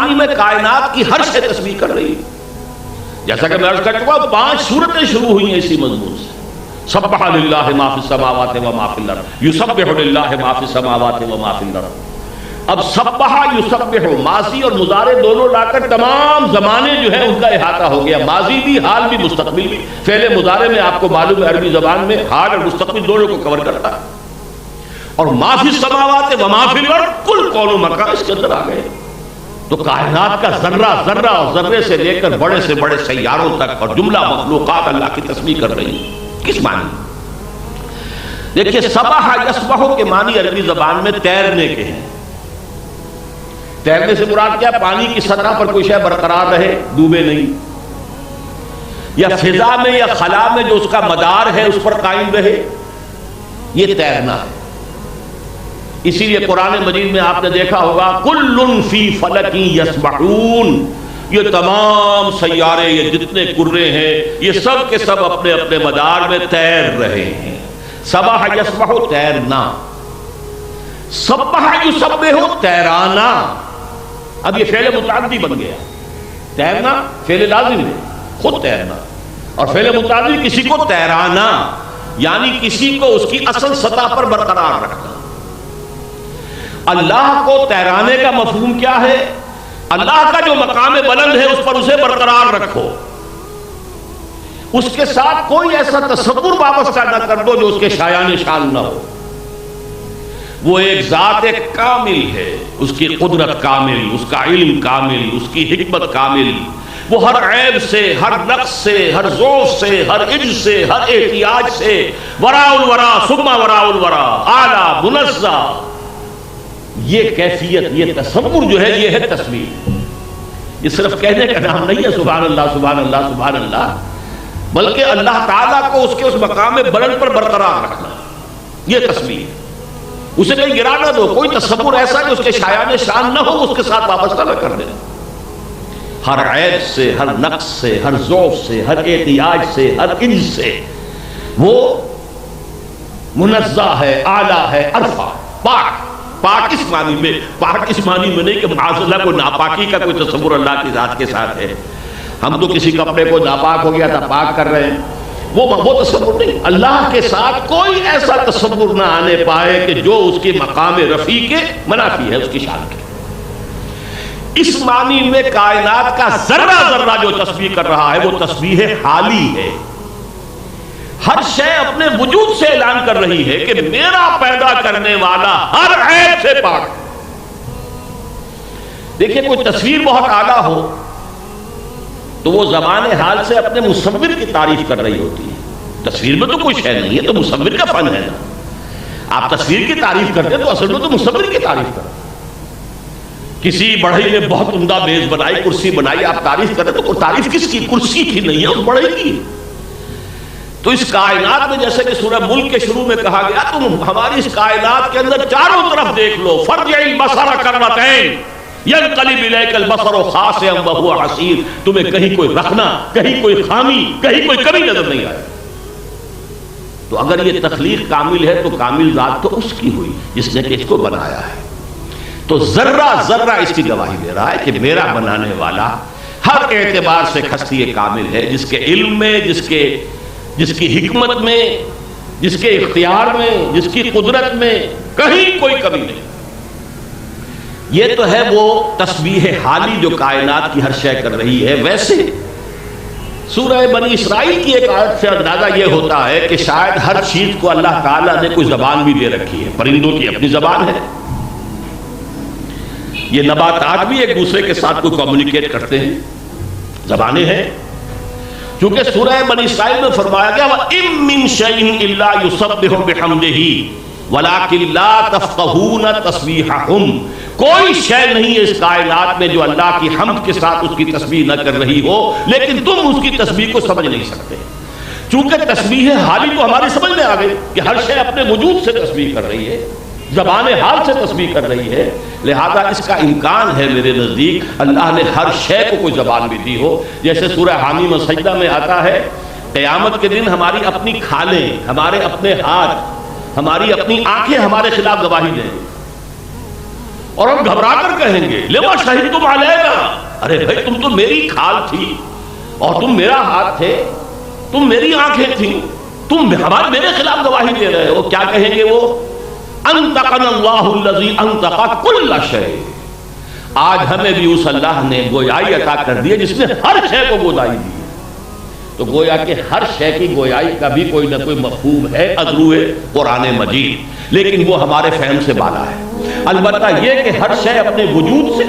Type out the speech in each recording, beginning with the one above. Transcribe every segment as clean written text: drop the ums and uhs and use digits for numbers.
معنی میں کائنات کی ہر شے تسبیح کر رہی ہے. جیسا کہ میں عرض کر چکا 5 سورتیں شروع ہوئی ہیں اسی مضمون سے. سبح للہ ما فی السماوات و ما فی الارض، یسبح للہ ما فی السماوات و ما فی الارض. اب سبح یسبح ماضی اور مضارع دونوں لا کر تمام زمانے جو ہے ان کا احاطہ ہو گیا، ماضی بھی، حال بھی، مستقبل بھی. فعل مضارع میں آپ کو معلوم ہے عربی زبان میں حال اور مستقبل دونوں کو کور کرتا ہے. اور ما فی السماوات و ما فی الارض کل کون و مکان اس کے اندر آ گئے. تو کائنات کا ذرہ ذرہ اور ذرے سے لے کر بڑے سے بڑے سیاروں تک اور جملہ مخلوقات اللہ کی تسبیح کر رہی ہیں. کس معنی؟ دیکھیے سبح یسبح کے معنی عربی زبان میں تیرنے کے ہیں. تیرنے سے مراد کیا؟ پانی کی سطح پر کوئی شے برقرار رہے، ڈوبے نہیں، یا فضا میں یا خلا میں جو اس کا مدار ہے اس پر قائم رہے، یہ تیرنا ہے. اسی لیے قرآن مجید میں آپ نے دیکھا ہوگا کل فی فلک یسبحون، یہ تمام سیارے، یہ جتنے کرے ہیں، یہ سب کے سب اپنے اپنے مدار میں تیر رہے ہیں. سبح یسبح تیرنا، سبح یسبح تیرانا. اب یہ فعل متعدی بن گیا. تیرنا فعل لازم ہے، خود تیرنا، اور فعل متعدی کسی کو تیرانا، یعنی کسی کو اس کی اصل سطح پر برقرار رکھنا. اللہ کو تیرانے کا مفہوم کیا ہے؟ اللہ کا جو مقام بلند ہے اس پر اسے برقرار رکھو، اس کے ساتھ کوئی ایسا تصور وابستہ نہ کر دو جو اس کے شایان شان نہ ہو. وہ ایک ذات کامل ہے، اس کی قدرت کامل، اس کا علم کامل، اس کی حکمت کامل. وہ ہر عیب سے، ہر نقص سے، ہر ضعف سے، ہر عجز سے، ہر احتیاج سے وراء الورا ثم وراء الورا، اعلیٰ منزہ. یہ کیفیت، یہ تصور جو ہے یہ ہے تسبیح. یہ صرف کہنے کا نام نہیں ہے سبحان اللہ سبحان اللہ سبحان اللہ، بلکہ اللہ تعالیٰ کو اس کے اس مقام بلند پر برقرار رکھنا، یہ تسبیح. اسے کہیں گرا نہ دو، کوئی تصور ایسا کہ اس کے شایان شان نہ ہو اس کے ساتھ وابستہ نہ کر دے. ہر عیب سے، ہر نقص سے، ہر ضعف سے، ہر احتیاج سے، ہر عجز سے وہ منزہ ہے، اعلیٰ ہے، ارفع، پاک. پاک اس معنی میں، پاک اس معنی میں نہیں کہ معاذ اللہ کو ناپاکی کا کوئی تصور اللہ کی ذات کے ساتھ ہے. ہم تو کسی کپڑے کو ناپاک ہو گیا تھا پاک کر رہے ہیں، وہ تصور نہیں. اللہ کے ساتھ کوئی ایسا تصور نہ آنے پائے کہ جو اس کے مقام رفیع کے منافی ہے، اس کی شان کے. اس معنی میں کائنات کا ذرہ ذرہ جو تسبیح کر رہا ہے وہ تسبیح حالی ہے. ہر شے اپنے وجود سے اعلان کر رہی ہے کہ میرا پیدا کرنے والا ہر عیب سے پاک. دیکھیں کوئی تصویر بہت اعلیٰ ہو تو وہ زمان حال سے اپنے مصور کی تعریف کر رہی ہوتی ہے. تصویر میں تو کوئی شے نہیں ہے، تو مصور کا فن ہے نا. آپ تصویر کی تعریف کرتے ہیں تو اصل میں تو مصور کی تعریف کرتے. کسی بڑھئی نے بہت عمدہ میز بنائی، کرسی بنائی، آپ تعریف کریں تو تعریف کس کی؟ کرسی کی نہیں ہے، اس بڑھئی کی. تو اس کائنات میں جیسے کہ سورہ ملک کے شروع میں کہا گیا تم ہماری اس کائنات کے اندر چاروں طرف دیکھ لو. فرجع البصر کرتین ینقلب الیک البصر خاسئا وہو حسیر. تمہیں کہیں کوئی رکھنا، کہیں کوئی خامی، کہیں کوئی کمی نظر نہیں آئے. تو اگر یہ تخلیق کامل ہے تو کامل ذات تو اس کی ہوئی جس نے کہ اس کو بنایا ہے. تو ذرہ ذرہ اس کی گواہی دے رہا ہے کہ میرا بنانے والا ہر اعتبار سے ہستی کامل ہے، جس کے علم میں، جس کی حکمت میں، جس کے اختیار میں، جس کی قدرت میں کہیں کوئی کمی نہیں. یہ تو ہے وہ تسبیح حالی جو کائنات کی ہر شے کر رہی ہے. ویسے سورہ بنی اسرائیل کی ایک آیت سے اندازہ یہ ہوتا ہے کہ شاید ہر چیز کو اللہ تعالیٰ نے کوئی زبان بھی دے رکھی ہے. پرندوں کی اپنی زبان ہے، یہ نباتات بھی ایک دوسرے کے ساتھ کوئی کمیونیکیٹ کرتے ہیں، زبانیں ہیں. چونکہ سورہ بنی اسرائیل میں فرمایا گیا وَإِن مِّن شَيْءٍ إِلَّا يُسَبِّحُ بِحَمْدِهِ وَلَٰكِن لَّا تَفْقَهُونَ تَسْبِيحَهُمْ. کوئی شے نہیں ہے اس کائنات میں جو اللہ کی حمد کے ساتھ اس کی تسبیح نہ کر رہی ہو، لیکن تم اس کی تسبیح کو سمجھ نہیں سکتے. چونکہ تسبیح حالی تو ہماری سمجھ میں آ گئی کہ ہر شے اپنے وجود سے تسبیح کر رہی ہے، زبان حال سے تسبیح کر رہی ہے. لہذا اس کا امکان ہے میرے نزدیک اللہ نے ہر شے کو کوئی زبان بھی دی ہو. جیسے سورہ حامیم سجدہ میں آتا ہے قیامت کے دن ہماری اپنی کھالیں، ہمارے اپنے ہاتھ، ہماری اپنی آنکھیں ہمارے خلاف گواہی دیں. اور ہم گھبرا کر کہیں گے لما شہدتم علینا، ارے بھائی تم تو میری کھال تھی اور تم میرا ہاتھ تھے، تم میری آنکھیں تھیں، تم میرے خلاف گواہی دے رہے ہو. کیا کہیں گے وہ؟ انطقنا اللہ الذی انطق کل شیء، آج ہمیں بھی اس اللہ نے گویائی عطا کر دی ہے جس نے ہر شے کو گویائی دی. تو گویا کہ ہر شے کی گویائی کا بھی کوئی نہ کوئی مفہوم ہے ازرو قرآن مجید، لیکن وہ ہمارے فہم سے بالا ہے. البتہ یہ کہ ہر شے اپنے وجود سے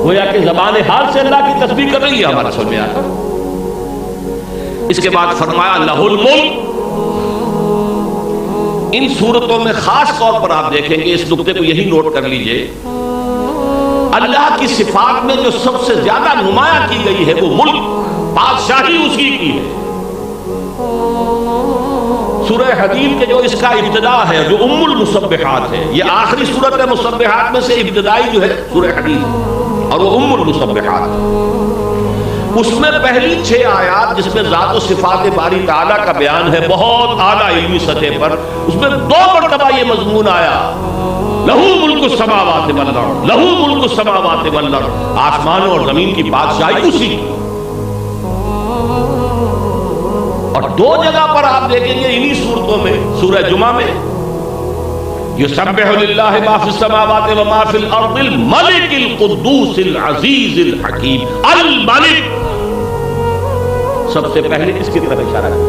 گویا کہ زبان حال سے اللہ کی تسبیح کر رہی ہے، ہمارا سمجھ میں آتا. اس کے بعد فرمایا لہ الملک. ان صورتوں میں خاص طور پر آپ دیکھیں گے، اس نقطے کو یہی نوٹ کر لیجئے، اللہ کی صفات میں جو سب سے زیادہ نمایاں کی گئی ہے وہ ملک، بادشاہی اسی کی ہے. سورہ حدید کے جو اس کا ابتدا ہے، جو ام المسبحات ہے، یہ آخری سورت مسبحات میں سے ابتدائی جو ہے سورہ حدید، اور وہ ام المسبحات. اس میں پہلی 6 آیات جس میں ذات و صفات باری تعالیٰ کا بیان ہے بہت اعلیٰ علمی سطح پر، اس میں 2 مرتبہ یہ مضمون آیا لہو ملک السماوات والارض، لہو ملک السماوات والارض، آسمانوں اور زمین کی بادشاہی اسی کی. اور 2 جگہ پر آپ دیکھیں گے انہی صورتوں میں، سورہ جمعہ میں یسبح للہ ما فی السماوات و ما فی الارض الملک القدوس العزیز الحکیم. الملک سب سے پہلے اس کی طرف اشارہ کیا.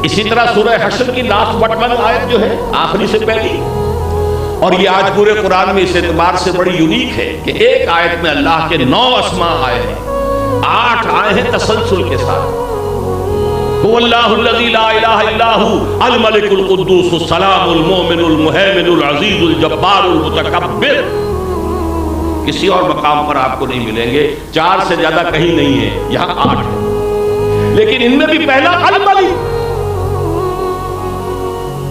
اسی طرح سورہ حشر کی لاسٹ بٹ 1 آیت جو ہے آخری سے پہلی، اور یہ آج پورے قرآن میں اس اعتبار سے بڑی یونیک ہے کہ ایک آیت میں اللہ کے 9 اسماء آئے ہیں، 8 آئے ہیں تسلسل کے ساتھ. هو اللہ الذی لا الہ الا هو الملک القدوس السلام المؤمن المہیمن العزیز الجبار المتکبر. کسی اور مقام پر آپ کو نہیں ملیں گے، 4 سے زیادہ کہیں نہیں ہے، یہاں 8 ہے. لیکن ان میں بھی پہلا الملک،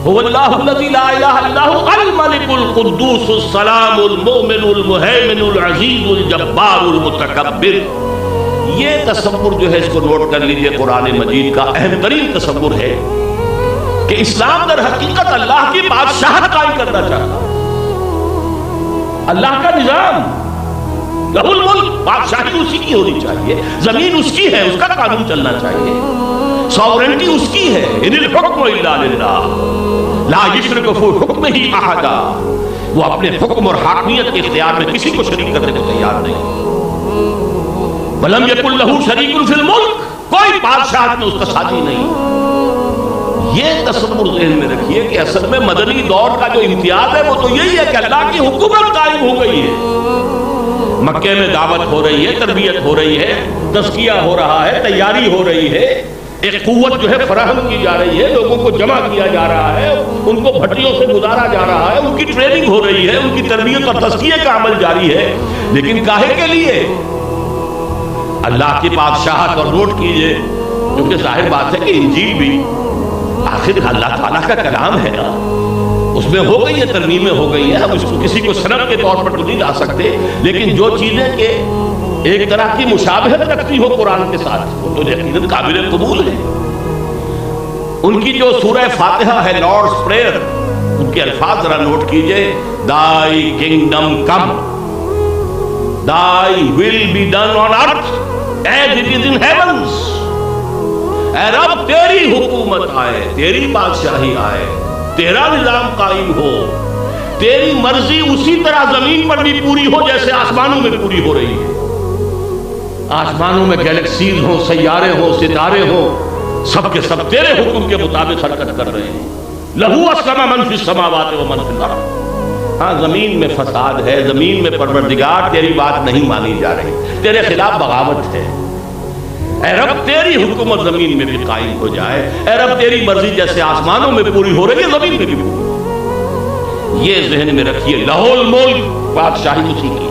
هو اللہ الذی لا الہ الا هو الملک القدوس السلام المؤمن المہیمن العزیز الجبار المتکبر. یہ تصور جو ہے اس کو نوٹ کر لیجئے، قرآن مجید کا اہم ترین تصور ہے کہ اسلام در حقیقت اللہ کی بادشاہت قائم کرنا چاہتا ہے. اللہ کا نظام لہ الملک، بادشاہی اسی کی ہونی چاہیے، زمین اس کی ہے، اس کا قانون چلنا چاہیے، ساورنٹی اس کی ہے. ان الحکم الا للہ لا یشرک فی حکمہ احدا. وہ اپنے حکم اور حاکمیت کے اختیار میں کسی کو شریک کرنے کو تیار نہیں. وَلَمْ يَكُنْ لَهُ شَرِيكٌ فِي الْمُلْكِ، کوئی بادشاہت میں اس کا ساتھی نہیں. یہ تصور ذہن میں رکھیے کہ اصل میں مدنی دور کا جو امتیاز ہے وہ تو یہی ہے کہ اللہ کی حکومت قائم ہو گئی ہے. مکے میں دعوت ہو رہی ہے، تربیت ہو رہی ہے، تزکیہ ہو رہا ہے، تیاری ہو رہی ہے، ایک قوت جو ہے فراہم کی جا رہی ہے، لوگوں کو جمع کیا جا رہا ہے، ان کو بھٹیوں سے گزارا جا رہا ہے، ان کی ٹریننگ ہو رہی ہے، ان کی تربیت اور تزکیے کا عمل جاری ہے. لیکن کاہے کے لیے؟ اللہ کی بادشاہت. اور نوٹ کیجئے، کیونکہ ظاہر بات ہے کہ انجیل بھی آخر اللہ تعالیٰ کا کلام ہے نا، اس میں ہو گئی ہے، ترمیمیں ہو گئی ہیں، ہم اس کو کسی کو سند کے طور پر تو نہیں لا سکتے، لیکن جو چیزیں کہ ایک طرح کی مشابہت رکھتی ہو قرآن کے ساتھ وہ تو یقیناً قابل قبول ہے. ان کی جو سورہ فاتحہ ہے لارڈز پریئر، ان کے الفاظ ذرا نوٹ کیجئے، Thy kingdom come, Thy will be done on earth as it is in heavens. اے رب تیری حکومت آئے، تیری بادشاہی آئے، تیرا نظام قائم ہو، تیری مرضی اسی طرح زمین پر بھی پوری ہو جیسے آسمانوں میں پوری ہو رہی ہے. آسمانوں میں گیلیکسیز ہوں، سیارے ہوں، ستارے ہوں، سب کے سب تیرے حکم کے مطابق حرکت کر رہے ہیں. لہو اسلم من فی السماوات و من فی الارض. ہاں زمین میں فساد ہے، زمین میں پروردگار تیری بات نہیں مانی جا رہی، تیرے خلاف بغاوت ہے. اے رب تیری حکومت زمین میں بھی قائم ہو جائے، اے رب تیری مرضی جیسے آسمانوں میں پوری ہو رہی ہے زمین میں بھی پوری. یہ ذہن میں رکھیے، لہ الملک، بادشاہی اسی کی.